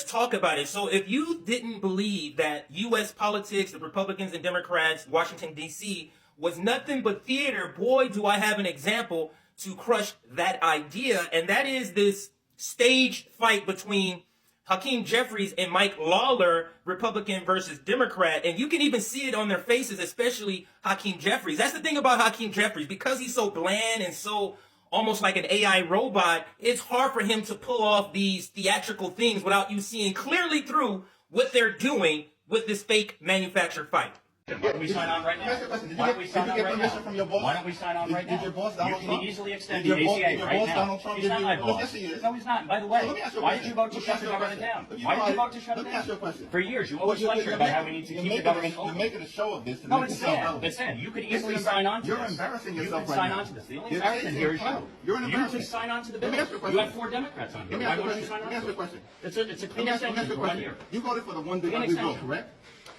let's talk about it. So if you didn't believe that U.S. politics, the Republicans and Democrats, Washington, D.C., was nothing but theater, boy, do I have an example to crush that idea. And that is this staged fight between Hakeem Jeffries and Mike Lawler, Republican versus Democrat. And you can even see it on their faces, especially Hakeem Jeffries. That's the thing about Hakeem Jeffries. Because he's so bland and so almost like an AI robot, it's hard for him to pull off these theatrical things without you seeing clearly through what they're doing with this fake manufactured fight. Why don't we sign on right now? Why don't we sign on right now? Why don't we sign on right now? Did your boss, You Donald can Trump? easily extend Did the your ACA boss, right now. Donald Trump, He's give not you my your boss. Yes, he is. No, he's not. By the way, Let me ask you a why did question. you vote to Let me shut ask the you a government question. down? You Why did you know, vote to shut it let me down? ask you a question. For years, you Well, always lecture about how we need to you're keep the making government You're open. making a show of this. To No, make it's yourself sad. relevant. It's sad. You could It's easily embar- sign on to You're this. embarrassing You yourself could right sign now. on to this. The only You're embarrassment here is chasing you. clout. You're an You embarrassment. could sign on to the Let me bill. ask you a You question. have 4 Democrats on here. Let me Why ask you a wouldn't you question. sign Let on me ask to you a it? question. It's a Let clean me ask you extension a for 1 question. year. You voted for the one big Clean ugly bill, extension. correct?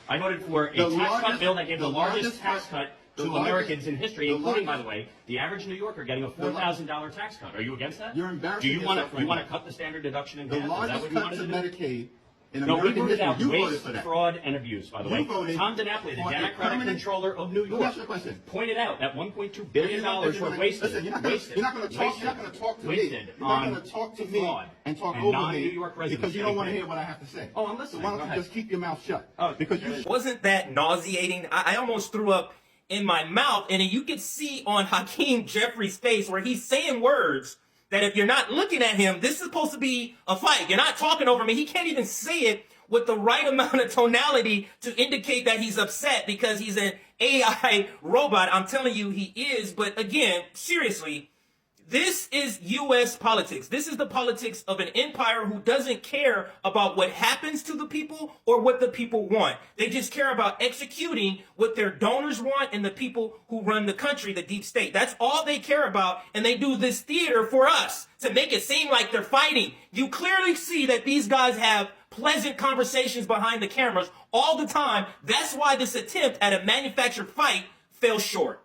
I voted for a tax cut bill that gave the largest tax cut to Americans in history, including, by the way, the average New Yorker getting a $4,000 tax cut. Are you against that? You're embarrassing Do you want yourself to right now. cut the standard deduction in The half? Is that largest what you cut want to to do? Medicaid in No, we American rooted history. out You voted waste, for that. fraud, and abuse, by the way. You voted Tom DiNapoli, the for a Democratic permanent- controller of New Let me York, ask you a question. pointed out that $1.2 billion were wasted. Listen, you're not going to talk. You're not going to talk to me. wasted You're not on going to talk to me fraud and talk and over non-New me York residents because you don't getting want to paid. hear what I have to say. Oh, I'm So listening. why Go don't you ahead. just keep your mouth shut? Oh, Because you. Wasn't that nauseating? I almost threw up in my mouth, and you could see on Hakeem Jeffries' face where he's saying words that if you're not looking at him, this is supposed to be a fight. You're not talking over me. He can't even say it with the right amount of tonality to indicate that he's upset because he's an AI robot. I'm telling you, he is. But again, seriously, this is U.S. politics. This is the politics of an empire who doesn't care about what happens to the people or what the people want. They just care about executing what their donors want and the people who run the country, the deep state. That's all they care about, and they do this theater for us to make it seem like they're fighting. You clearly see that these guys have pleasant conversations behind the cameras all the time. That's why this attempt at a manufactured fight fell short.